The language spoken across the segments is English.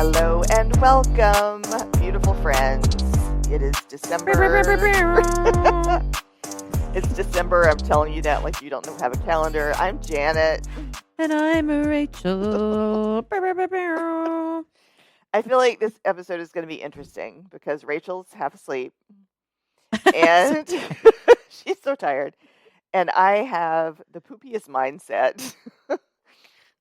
Hello and welcome, beautiful friends. It is December. It's December. I'm telling you that like you don't have a calendar. I'm Janet. And I'm Rachel. I feel like this episode is going to be interesting because Rachel's half asleep and she's so tired. And I have the poopiest mindset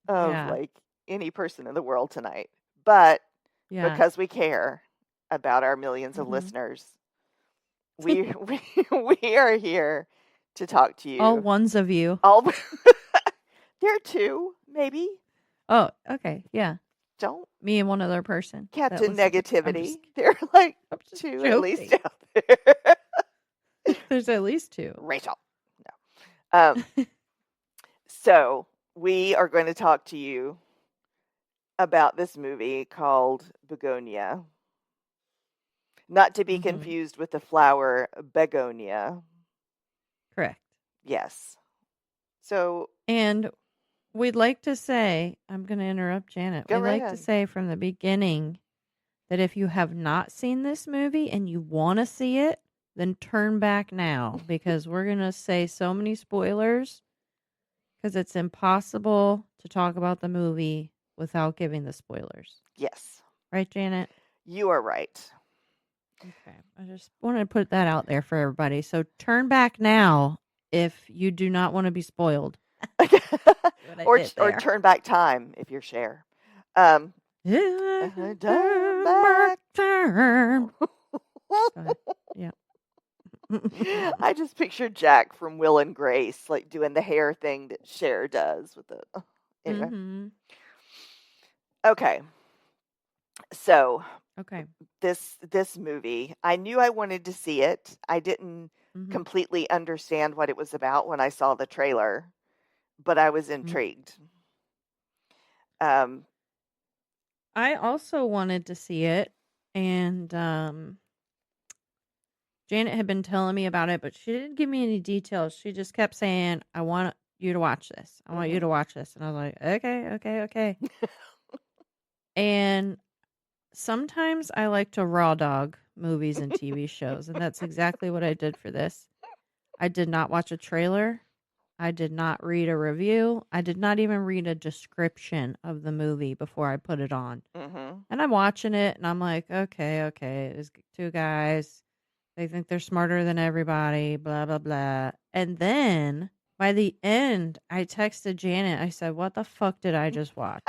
of like any person in the world tonight. But because we care about our millions of listeners, we are here to talk to you. All ones of you. There are two, maybe. Oh, okay. Yeah. Don't. Me and one other person. Captain Negativity. There are like two joking. At least out there. There's at least two. Rachel. No. So we are going to talk to you about this movie called Bugonia. Not to be confused with the flower begonia. Correct. Yes. So. And we'd like to say, I'm going to interrupt Janet. We'd like to say from the beginning that if you have not seen this movie and you want to see it, then turn back now because we're going to say so many spoilers because it's impossible to talk about the movie without giving the spoilers. Yes. Right, Janet? You are right. Okay. I just wanted to put that out there for everybody. So turn back now if you do not want to be spoiled. or turn back time if you're Cher. Turn back time. Yeah. I just pictured Jack from Will and Grace like doing the hair thing that Cher does with the anyway. Okay. So this movie, I knew I wanted to see it. I didn't completely understand what it was about when I saw the trailer, but I was intrigued. I also wanted to see it, and Janet had been telling me about it, but she didn't give me any details. She just kept saying, I want you to watch this. I want you to watch this. And I was like, okay. And sometimes I like to raw dog movies and TV shows, and that's exactly what I did for this. I did not watch a trailer. I did not read a review. I did not even read a description of the movie before I put it on. And I'm watching it, and I'm like, okay. There's two guys. They think they're smarter than everybody, blah, blah, blah. And then, by the end, I texted Janet. I said, what the fuck did I just watch?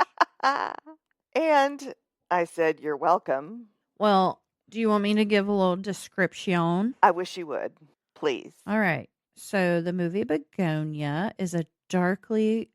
And I said, you're welcome. Well, do you want me to give a little description? I wish you would. Please. All right. So the movie Bugonia is a darkly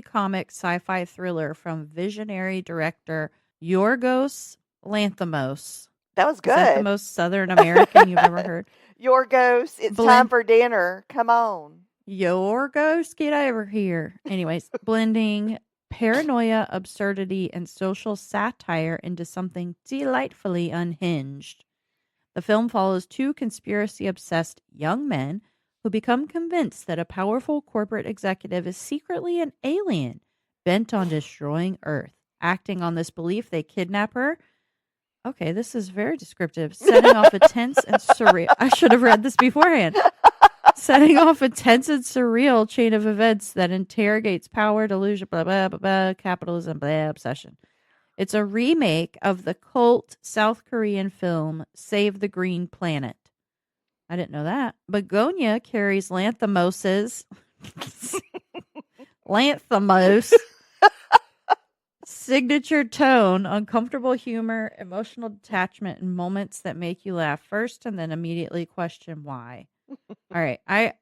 comic sci-fi thriller from visionary director Yorgos Lanthimos. That was good. Is that the most Southern American you've ever heard? Yorgos, it's time for dinner. Come on. Yorgos, get over here. Anyways, blending paranoia, absurdity, and social satire into something delightfully unhinged. The film follows two conspiracy-obsessed young men who become convinced that a powerful corporate executive is secretly an alien bent on destroying Earth. Acting on this belief, they kidnap her. Okay, this is very descriptive. Setting off a tense and surreal... I should have read this beforehand. Setting off a tense and surreal chain of events that interrogates power, delusion, blah, blah, blah, blah, capitalism, blah, obsession. It's a remake of the cult South Korean film Save the Green Planet. I didn't know that. Bugonia carries Lanthimos' signature tone, uncomfortable humor, emotional detachment, and moments that make you laugh first and then immediately question why. All right, I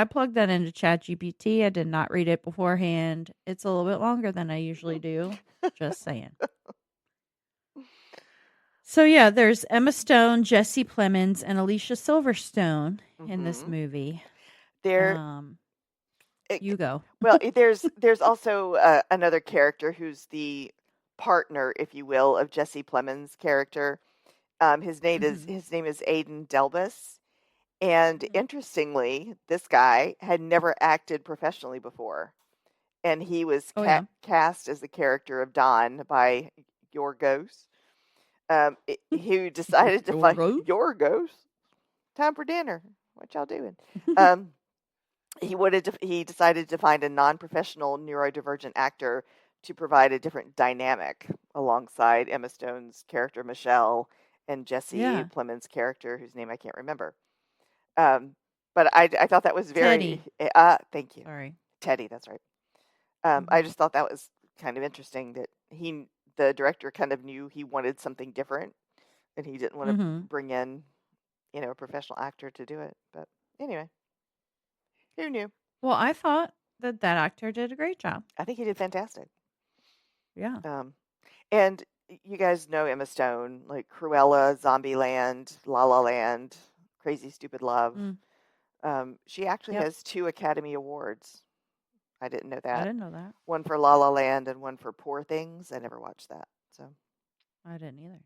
plugged that into ChatGPT. I did not read it beforehand. It's a little bit longer than I usually do. Just saying. So yeah, there's Emma Stone, Jesse Plemons, and Alicia Silverstone in this movie. You go. Well, there's also another character who's the partner, if you will, of Jesse Plemons' character. His name is Aidan Delbus. And interestingly, this guy had never acted professionally before. And he was cast as the character of Don by Yorgos, who decided to find Yorgos? Yorgos. Time for dinner. What y'all doing? Um, he decided to find a non-professional neurodivergent actor to provide a different dynamic alongside Emma Stone's character Michelle and Jesse Yeah. Plemons' character, whose name I can't remember. Um, but I thought that was very Teddy. thank you, Sorry. Teddy. That's right. I Mhm. just thought that was kind of interesting that the director kind of knew he wanted something different, and he didn't want to Mhm. bring in, a professional actor to do it. But anyway, who knew? Well, I thought that actor did a great job. I think he did fantastic. Yeah. Um, and you guys know Emma Stone, like Cruella, Zombieland, La La Land, Crazy Stupid Love. Mm. She actually Yep. has 2 Academy Awards. I didn't know I that. didn't know that. One for La La Land and one for Poor Things. I never watched that. So, I didn't either.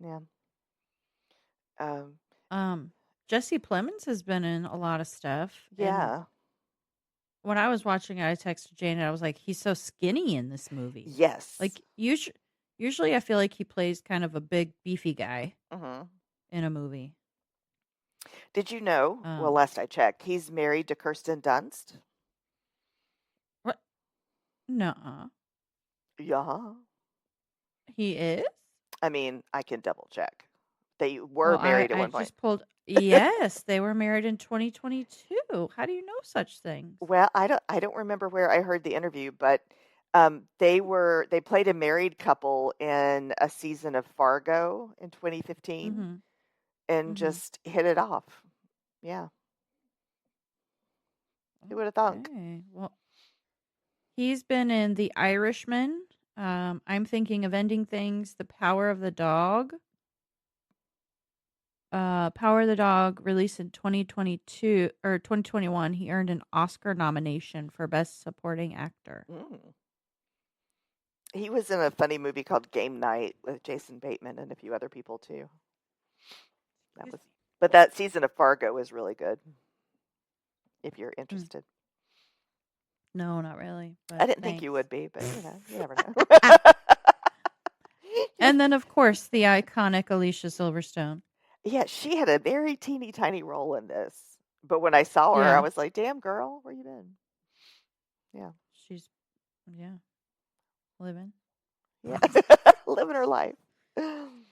yeah. Um, Jesse Plemons has been in a lot of stuff. And yeah. when I was watching it, I texted Janet. I was like, he's so skinny in this movie. Yes. Like, usually I feel like he plays kind of a big, beefy guy Mhm. in a movie. Did you know? Well, last I checked, he's married to Kirsten Dunst. What? Nuh-uh. Yeah. He is? I mean, I can double check. They were Well, married at I one point. just pulled. Yes, they were married in 2022. How do you know such things? Well, I don't remember where I heard the interview, but they played a married couple in a season of Fargo in 2015 Mm-hmm. and Mm-hmm. just hit it off. Yeah. Who would have thunk? Okay. Well, he's been in The Irishman. I'm thinking of ending things. The Power of the Dog. Power of the Dog released in 2022 or 2021. He earned an Oscar nomination for Best Supporting Actor. Mm. He was in a funny movie called Game Night with Jason Bateman and a few other people too. But that season of Fargo was really good. If you're interested. No, not really. But I didn't think thanks. you would be, but you never know. And then, of course, the iconic Alicia Silverstone. Yeah, she had a very teeny tiny role in this. But when I saw her, I was like, damn, girl, where you been? Yeah. She's, living. Yeah. Living her life.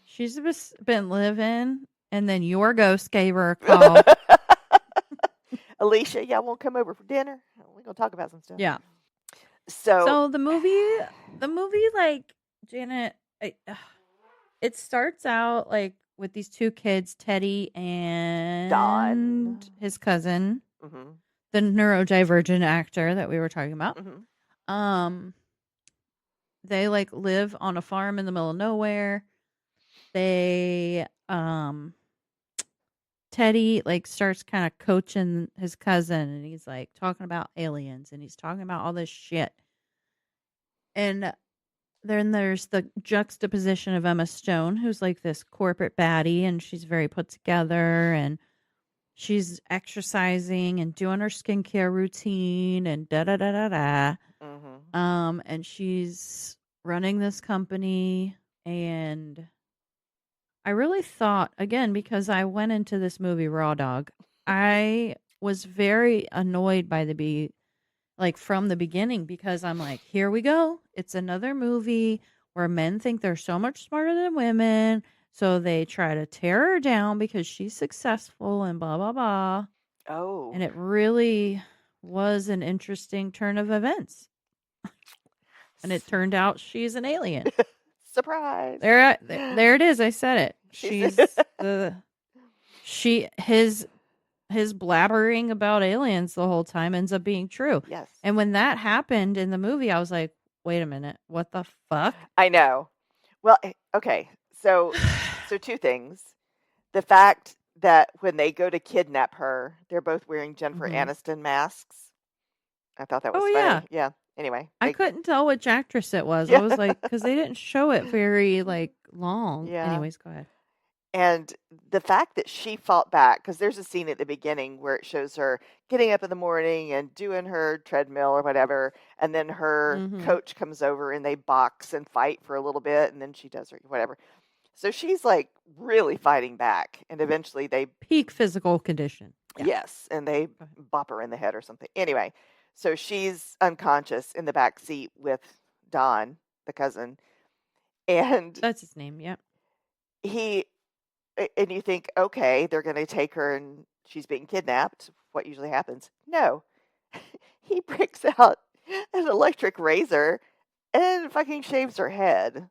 She's been living, and then your ghost gave her a call. Alicia, y'all won't come over for dinner? We're going to talk about some stuff. Yeah. So the movie, like, Janet, it starts out, like, with these 2 kids, Teddy and Don, his cousin, mm-hmm. the neurodivergent actor that we were talking about. Mm-hmm. They, like, live on a farm in the middle of nowhere. They, Teddy, like, starts kind of coaching his cousin, and he's, like, talking about aliens, and he's talking about all this shit. And then there's the juxtaposition of Emma Stone, who's, like, this corporate baddie, and she's very put together, and she's exercising and doing her skincare routine, and da-da-da-da-da. Mm-hmm. And she's running this company, and I really thought, again, because I went into this movie raw dog, I was very annoyed by from the beginning, because I'm like, here we go. It's another movie where men think they're so much smarter than women. So they try to tear her down because she's successful and blah, blah, blah. Oh. And it really was an interesting turn of events. And it turned out she's an alien. Surprise. There it is. I said it. His blabbering about aliens the whole time ends up being true. Yes. And when that happened in the movie, I was like, wait a minute, what the fuck? I know. Well, okay. So 2 things. The fact that when they go to kidnap her, they're both wearing Jennifer Aniston masks. I thought that was funny. Yeah. Anyway. I couldn't tell which actress it was. I was like, because they didn't show it very, like, long. Yeah. Anyways, go ahead. And the fact that she fought back, because there's a scene at the beginning where it shows her getting up in the morning and doing her treadmill or whatever, and then her Mm-hmm. coach comes over and they box and fight for a little bit, and then she does her whatever. So she's like really fighting back, and eventually they Peak physical condition. Yeah. yes, and they bop her in the head or something. Anyway, so she's unconscious in the back seat with Don, the cousin, and That's his name. Yep. he and you think, okay, they're going to take her and she's being kidnapped. What usually happens? No. He breaks out an electric razor and fucking shaves her head.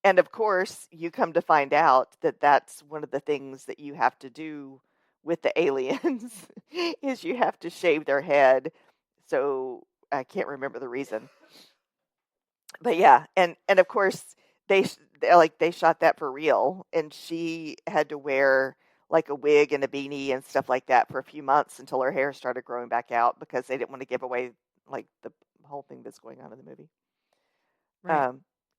And of course, you come to find out that that's one of the things that you have to do with the aliens is you have to shave their head. So I can't remember the reason. But yeah, and of course they shot that for real, and she had to wear like a wig and a beanie and stuff like that for a few months until her hair started growing back out because they didn't want to give away like the whole thing that's going on in the movie. Right.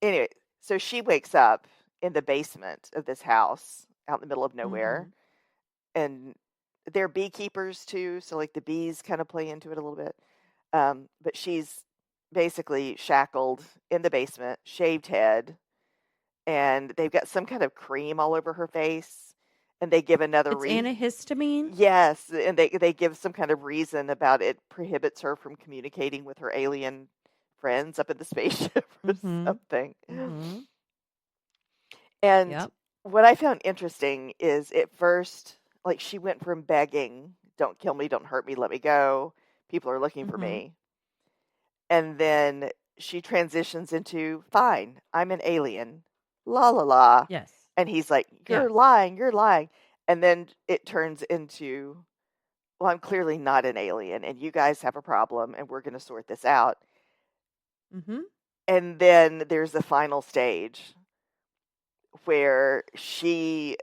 Anyway, so she wakes up in the basement of this house out in the middle of nowhere, Mm-hmm. and they're beekeepers too, so like the bees kind of play into it a little bit. But she's basically shackled in the basement, shaved head, and they've got some kind of cream all over her face. And they give another It's reason. antihistamine. Yes, and they give some kind of reason about it prohibits her from communicating with her alien friends up in the spaceship or Mm-hmm. something. Mm-hmm. And Yep. what I found interesting is at first, like she went from begging, "Don't kill me, don't hurt me, let me go. People are looking for Mm-hmm. me." And then she transitions into, "Fine, I'm an alien. La la la." Yes. And he's like, "You're Yes. lying, you're lying." And then it turns into, "Well, I'm clearly not an alien, and you guys have a problem, and we're going to sort this out." Mm-hmm. And then there's the final stage where she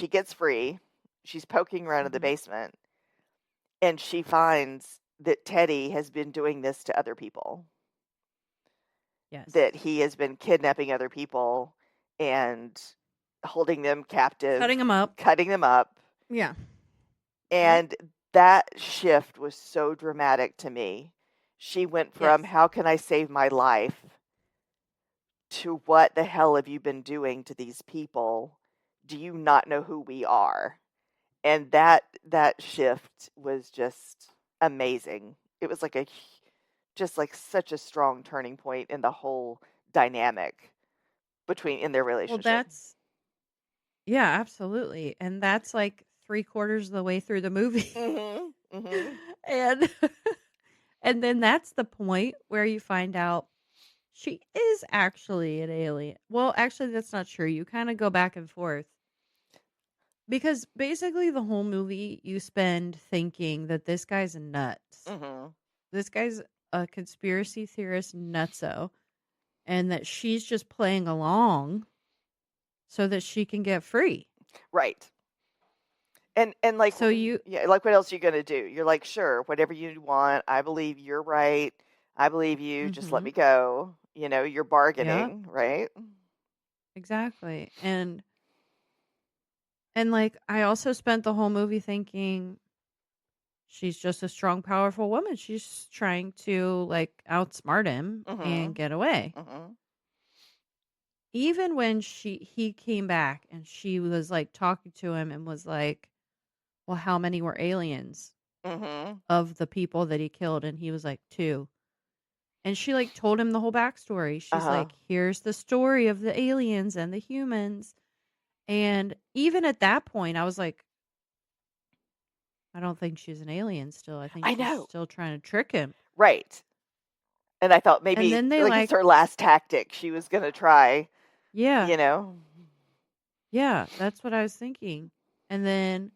gets free. She's poking around in the Mm-hmm. basement, and she finds that Teddy has been doing this to other people. Yes. That he has been kidnapping other people and holding them captive, Cutting them up. cutting them up. Yeah. And that shift was so dramatic to me. She went from, Yes. "How can I save my life?" to, "What the hell have you been doing to these people? Do you not know who we are?" And that shift was just amazing. It was like just like such a strong turning point in the whole dynamic between in their Well, relationship. that's yeah, absolutely, and that's like 3/4 of the way through the movie, Mhm. Mhm. and and then that's the point where you find out she is actually an alien. Well, actually, that's not true. You kind of go back and forth because basically the whole movie you spend thinking that this guy's nuts. Mhm. This guy's a conspiracy theorist nutso, and that she's just playing along so that she can get free. Right. And like So you yeah, like what else are you going to do? You're like, "Sure, whatever you want. I believe you're right. I believe you. Just let me Mhm. go." You know, you're Yep, bargaining, right? exactly. And like I also spent the whole movie thinking she's just a strong powerful woman. She's trying to like outsmart him and Mhm. get away. Mhm. Even when he came back and she was like talking to him and was like, "Well, how many were aliens Mhm. of the people that he killed?" And he was like, "2." And she like told him the whole backstory. She's Uh-huh. like, "Here's the story of the aliens and the humans." And even at that point, I was like, I don't think she's an alien still. I think I she's know. still trying to trick him. Right. And I thought And maybe then they like it's like, her last tactic. She was going to try, yeah, you know. yeah, that's what I was thinking. And then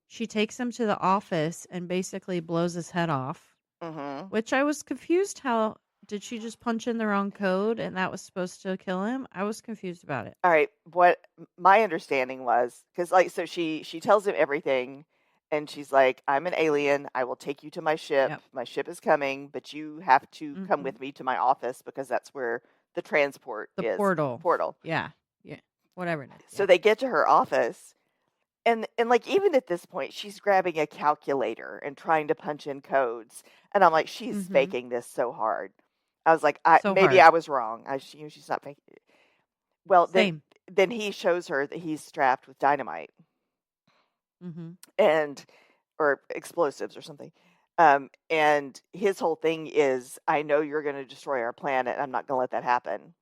she takes him to the office and basically blows his head off, Mhm. which I was confused how did she just punch in the wrong code and that was supposed to kill him? I was confused about it. All right, what my understanding was, because like, so she tells him everything, and she's like, "I'm an alien. I will take you to my ship. Yep. My ship is coming, but you have to come Hmm. with me to my office because that's where the transport The is." portal. Portal. Yeah. Yeah. Whatever it is. So Yeah. they get to her office, and like even at this point, she's grabbing a calculator and trying to punch in codes, and I'm like, she's Mm-hmm. faking this so hard. I was like, So maybe hard. I was wrong. She's not faking. Well, Same. then he shows her that he's strapped with dynamite Mm-hmm. and or explosives or something. And his whole thing is, I know you're going to destroy our planet. I'm not going to let that happen.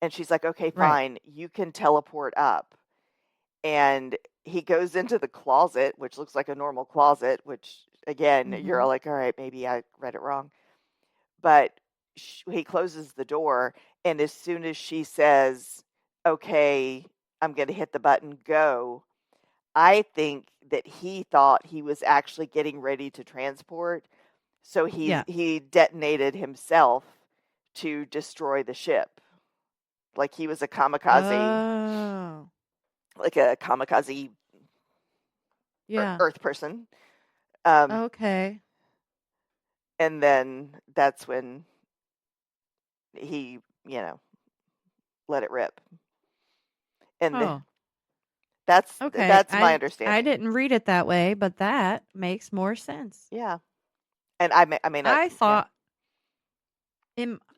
And she's like, okay, Right. fine. You can teleport up. And he goes into the closet, which looks like a normal closet, which again, you're Mm-hmm. like, all right, maybe I read it wrong. But he closes the door. And as soon as she says, okay, I'm going to hit the button, go, I think that he thought he was actually getting ready to transport. So Yeah. he detonated himself to destroy the ship. Like he was a kamikaze, Oh. like a kamikaze Yeah. Earth person. Okay. And then that's when he, let it rip. And Oh. that's Okay. my I understanding. didn't read it that way, but that makes more sense. Yeah. And I may not. I Yeah. thought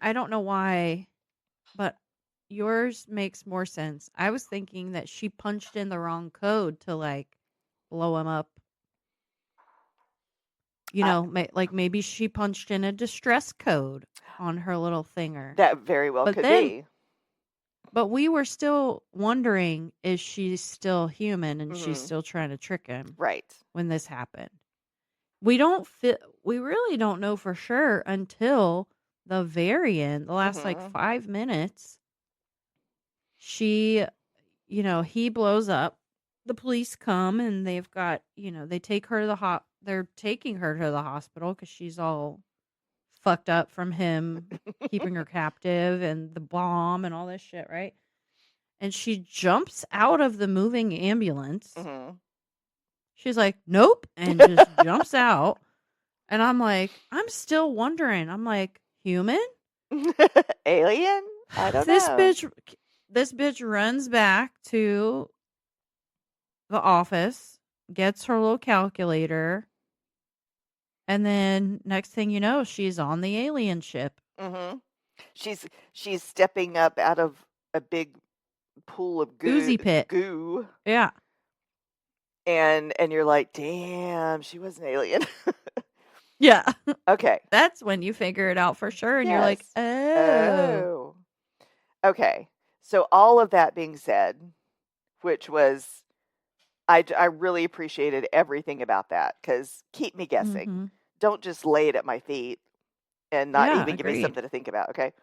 I don't know why, but yours makes more sense. I was thinking that she punched in the wrong code to like blow him up. You know, like maybe she punched in a distress code on her little thinger. That very well But could then, be. but we were still wondering, is she still human and she's Mhm. still trying to trick him Right. when this happened? We really don't know for sure until the very end, the last like Mhm. 5 minutes. She, he blows up. The police come and they've got, they take her to they're taking her to the hospital because she's all fucked up from him keeping her captive and the bomb and all this shit, right? And she jumps out of the moving ambulance. Mhm. She's like, nope, and just jumps out. And I'm like, I'm still wondering. I'm like, human? Alien? I don't This know. bitch runs back to the office, gets her little calculator, and then next thing you know, she's on the alien ship. Mhm. She's stepping up out of a big pool of Oozy pit. goo, Yeah. and you're like, "Damn, she was an alien." Yeah. Okay. That's when you figure it out for sure and you're like, Yes. "Oh." Oh. Okay. So all of that being said, which was I really appreciated everything about that because keep me guessing. Mhm. Don't just lay it at my feet and not Yeah, even give me agreed. something to think about, okay?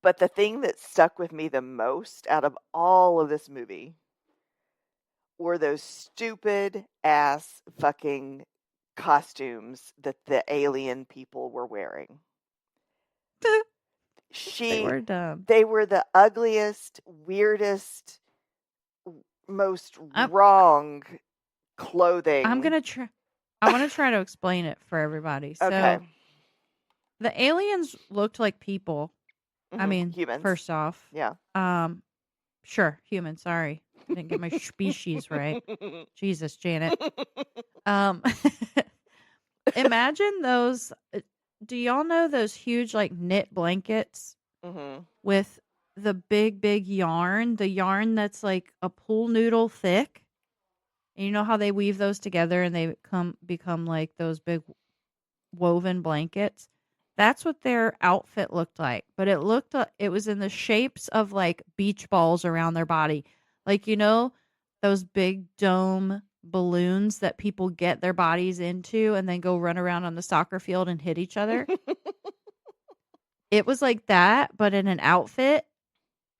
But the thing that stuck with me the most out of all of this movie were those stupid ass fucking costumes that the alien people were wearing. They were dumb. They were the ugliest, weirdest, most I'm wrong I'm clothing. going to try I want to try to explain it for everybody. Okay. So, the aliens looked like people. I mean, Humans. first off, Yeah. sure, human, sorry. I didn't get my species right. Jesus, Janet. Um Imagine those do y'all know those huge like knit blankets Mhm. with the big yarn, the yarn that's like a pool noodle thick? And you know how they weave those together and they become like those big woven blankets? That's what their outfit looked like. But it was in the shapes of like beach balls around their body. Like those big dome balloons that people get their bodies into and then go run around on the soccer field and hit each other. It was like that, but in an outfit,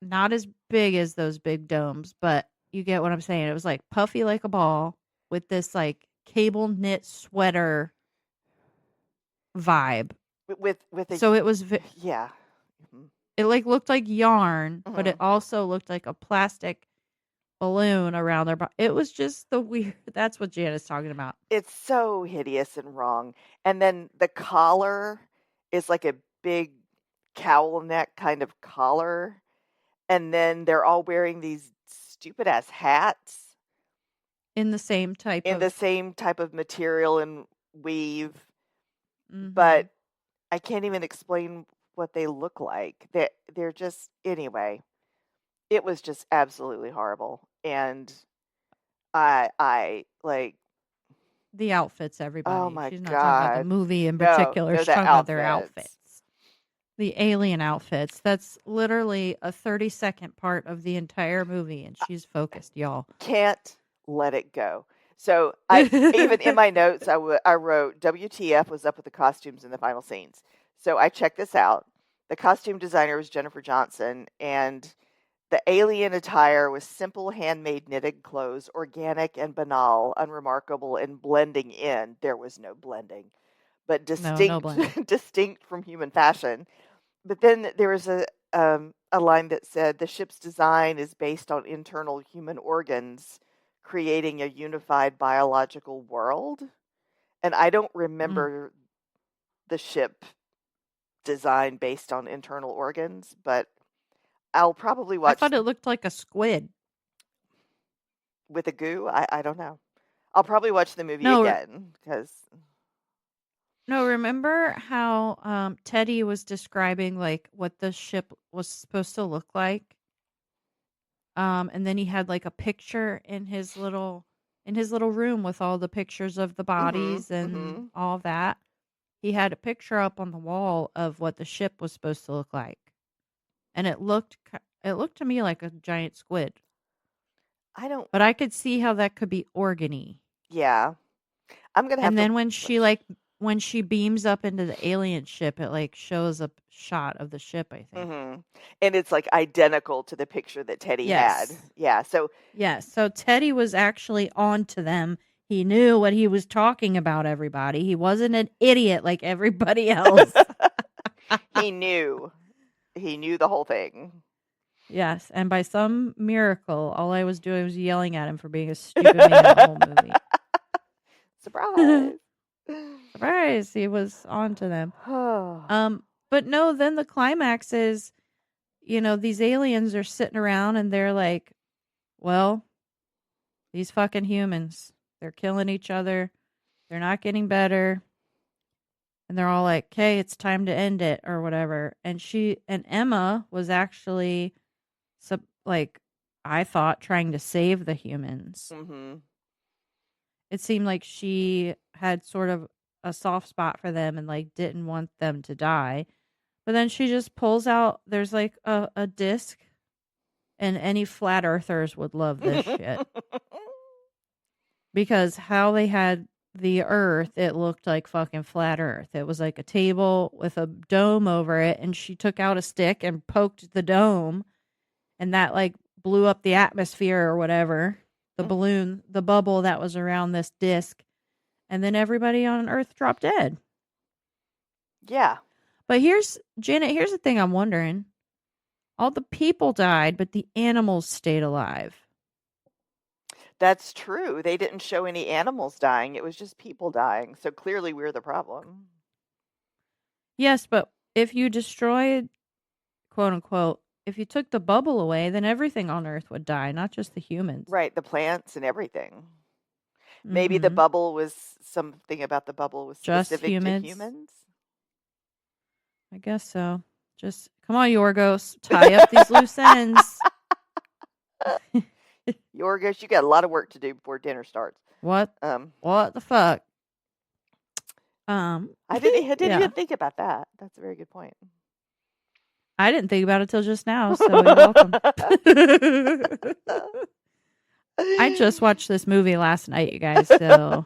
not as big as those big domes, but you get what I'm saying. It was like puffy like a ball with this like cable knit sweater vibe. with a So it was yeah. Mhm. it like looked like yarn, but it Mhm. also looked like a plastic balloon around their body. It was just the weird. That's what Janice talking about. It's so hideous and wrong. And then the collar is like a big cowl neck kind of collar. and then they're all wearing these stupid ass hats in the same type in the of. same type of material and weave, Mm-hmm. but I can't even explain what they look like. They're just anyway. It was just absolutely horrible, and I like. The outfits, Oh everybody. my She's not talking about the god, movie in no, particular. no, She's the talking about their outfits. outfits. The alien outfits. That's literally a 30-second part of the entire movie, and she's focused, y'all. Can't let it go. So I even in my notes I wrote WTF was up with the costumes in the final scenes. So I checked this out. The costume designer was Jennifer Johnson, and the alien attire was simple handmade knitted clothes, organic and banal, unremarkable and blending in. There was no blending, but No blending. distinct from human fashion. But then there was a line that said the ship's design is based on internal human organs, creating a unified biological world. And I don't Mm. remember the ship design based on internal organs, but I'll probably I watch thought it looked like a squid. with a goo. I don't know. I'll probably watch the movie No, again because no. Remember how Teddy was describing like what the ship was supposed to look like? And then he had like a picture in his little room with all the pictures of the mhm, bodies and mhm. all that. He had a picture up on the wall of what the ship was supposed to look like. And it looked to me like a giant squid. I don't. But I could see how that could be organy. Yeah, I'm gonna have And to then watch. when she beams up into the alien ship, it like shows a shot of the ship, I think. Mhm. And it's, like, identical to the picture that Teddy had. Yes. Yeah, so Yes. So Teddy was actually on to them. He knew what he was talking about, everybody. He wasn't an idiot like everybody else. he knew. He knew the whole thing. Yes. And by some miracle, all I was doing was yelling at him for being a stupid man the whole movie. Surprise. Surprise. He was on to them. But no, then the climax is, these aliens are sitting around and they're like, well, these fucking humans, they're killing each other. They're not getting better. And they're all like, okay, it's time to end it or whatever. And Emma was actually, like, I thought trying to save the humans. Mhm. It seemed like she had sort of a soft spot for them and like didn't want them to die. But then she just pulls out, there's like a disc, and any flat earthers would love this shit. Because how they had the earth, it looked like fucking flat earth. It was like a table with a dome over it, and she took out a stick and poked the dome, and that like blew up the atmosphere or whatever. The balloon, the bubble that was around this disc, and then everybody on earth dropped dead. Yeah. But Janet, here's the thing I'm wondering. All the people died, but the animals stayed alive. That's true. They didn't show any animals dying. It was just people dying. So clearly we're the problem. Yes, but if you destroyed, quote unquote, if you took the bubble away, then everything on Earth would die, not just the humans. Right, the plants and everything. Maybe the Mm-hmm. bubble was something about the bubble was Just specific to humans. humans. I guess so. Just come on, Yorgos, tie up these loose ends. Yorgos, you got a lot of work to do before dinner starts. What the fuck? I didn't yeah. even think about that. That's a very good point. I didn't think about it till just now, so you're welcome. I just watched this movie last night, you guys, so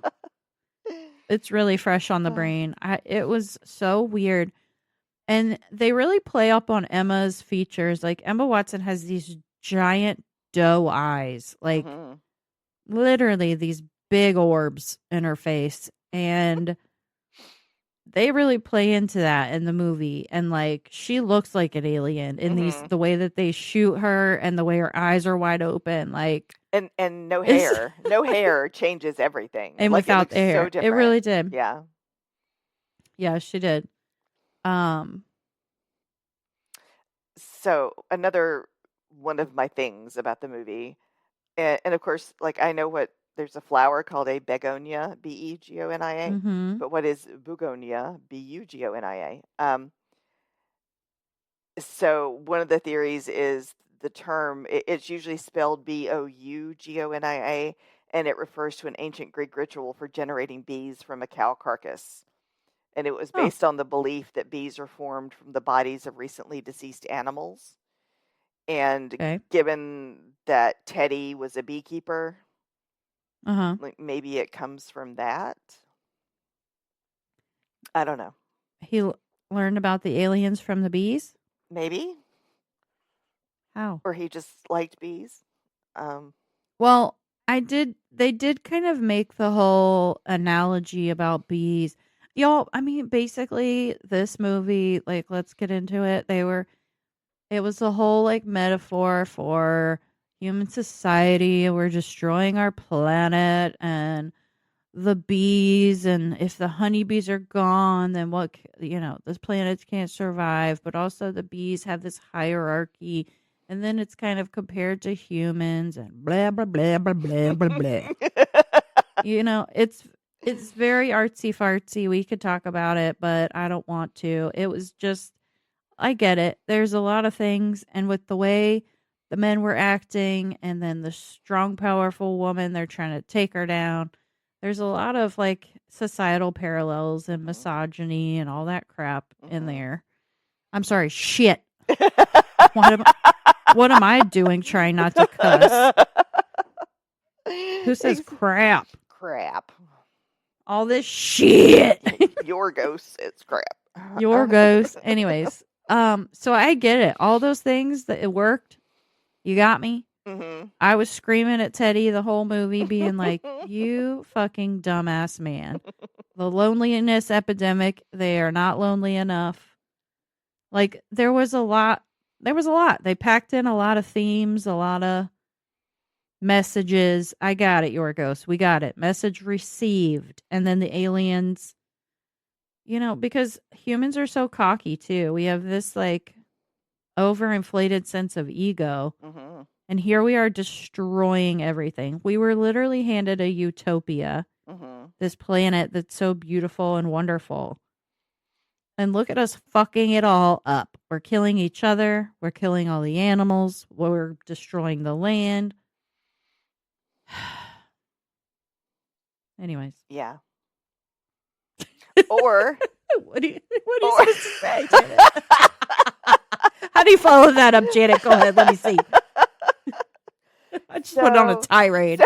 it's really fresh on the brain. It was so weird. And they really play up on Emma's features. Like, Emma Watson has these giant doe eyes, like literally these big orbs in her face. And they really play into that in the movie. And like, she looks like an alien in the way that they shoot her and the way her eyes are wide open. Like, and no hair. No hair changes everything. And like, without it the hair. So different. It really did. Yeah. Yeah, she did. So another one of my things about the movie. And of course, like I know there's a flower called a begonia, Begonia, Mm-hmm. but what is Bugonia, Bugonia? So one of the theories is the term, it's usually spelled Bougonia, and it refers to an ancient Greek ritual for generating bees from a cow carcass. And it was Oh, based on the belief that bees are formed from the bodies of recently deceased animals. And okay. given that Teddy was a beekeeper, Uh-huh. like maybe it comes from that. I don't know. Learned about the aliens from the bees? Maybe, How? or he just liked bees. Um, Well, they did kind of make the whole analogy about bees. Y'all, I mean, basically this movie, like, let's get into it. It was a whole like metaphor for human society. We're destroying our planet and the bees, and if the honeybees are gone, then this planets can't survive. But also the bees have this hierarchy, and then it's kind of compared to humans and blah blah blah blah blah blah blah. It's very artsy fartsy. We could talk about it, but I don't want to. It was just, I get it. There's a lot of things, and with the way the men were acting, and then the strong, powerful woman, they're trying to take her down. There's a lot of like societal parallels and Mhm. misogyny and all that crap in Mhm. there. I'm sorry, shit. What am I doing trying not to cuss? Who says crap? Crap. All this shit. Your ghost says crap. Your ghost. Anyways, so I get it. All those things that it worked. You got me. Mm-hmm. I was screaming at Teddy the whole movie, being like, "You fucking dumbass man." The loneliness epidemic. They are not lonely enough. Like there was a lot. There was a lot. They packed in a lot of themes, a lot of messages. I got it, Yorgos. We got it. Message received. And then the aliens, because humans are so cocky too. We have this like overinflated sense of ego. Mm-hmm. And here we are destroying everything. We were literally handed a utopia, Mm-hmm. this planet that's so beautiful and wonderful. And look at us fucking it all up. We're killing each other. We're killing all the animals. We're destroying the land. Anyways. Yeah. Or What are you supposed to say, Janet? How do you follow that up, Janet? Go ahead. Let me see. I just went on a tirade.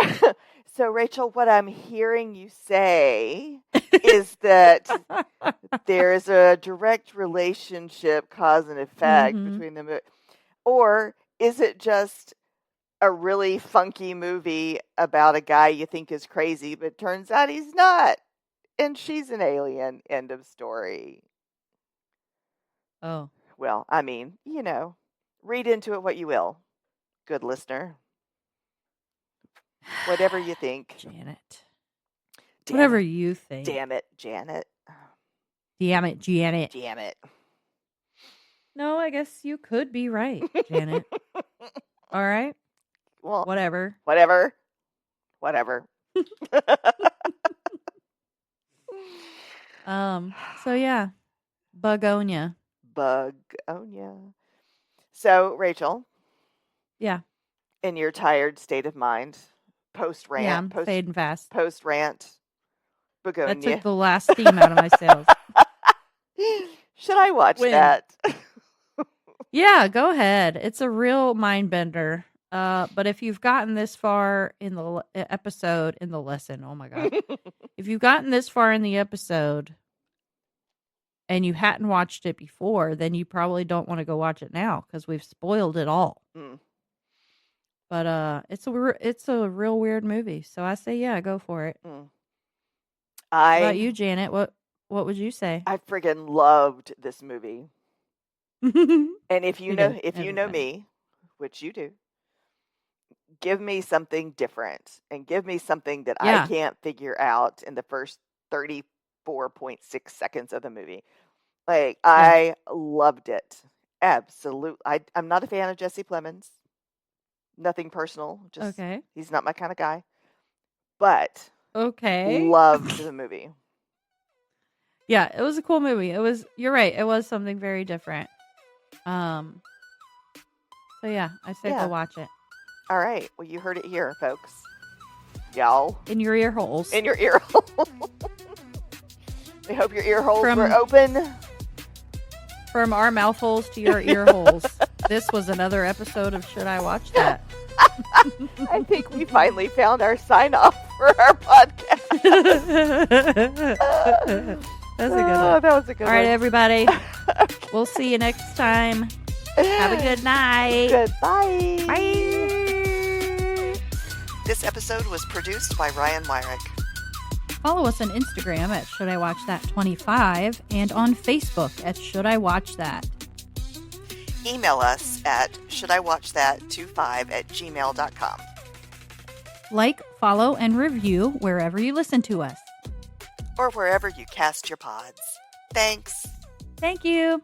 So, Rachel, what I'm hearing you say is that there is a direct relationship, cause and effect Mm-hmm. between them. Or is it just a really funky movie about a guy you think is crazy, but turns out he's not? And she's an alien. End of story. Oh. Well, I mean, read into it what you will, good listener. Whatever you think. Janet. Damn Whatever it. you think. Damn it, Janet. Damn it, Janet. Damn it. No, I guess you could be right, Janet. All right. Well, Whatever. So yeah. Bugonia. Bugonia. So, Rachel. Yeah. In your tired state of mind, post rant. Yeah, I'm fading fast. Post rant. Bugonia. That took the last steam out of my sails. Should I watch that? Yeah, go ahead. It's a real mind bender. But if you've gotten this far in the episode, in the lesson, oh my God. If you've gotten this far in the episode and you hadn't watched it before, then you probably don't want to go watch it now because we've spoiled it all. Mm. But it's a real weird movie. So I say, yeah, go for it. Mm. What about you, Janet? What would you say? I friggin' loved this movie. And if you know me, which you do, give me something different and give me something that I can't figure out in the first 34.6 seconds of the movie. Like, I loved it. Absolutely. I'm not a fan of Jesse Plemons. Nothing personal. Just Okay. he's not my kind of guy. But Okay. loved the movie. Yeah, it was a cool movie. You're right. It was something very different. So yeah, I say go watch it. All right. Well, you heard it here, folks. Y'all. In your ear holes. In your ear holes. We hope your ear holes were open. From our mouth holes to your ear holes. This was another episode of Should I Watch That? I think we finally found our sign off for our podcast. That's a good one. That was a good one. All right, everybody. We'll see you next time. Have a good night. Goodbye. Bye. This episode was produced by Ryan Myrick. Follow us on Instagram at Should I Watch That 25 and on Facebook at Should I Watch That. Email us at shouldiwatchthat25@gmail.com. Like, follow, and review wherever you listen to us. Or wherever you cast your pods. Thanks. Thank you.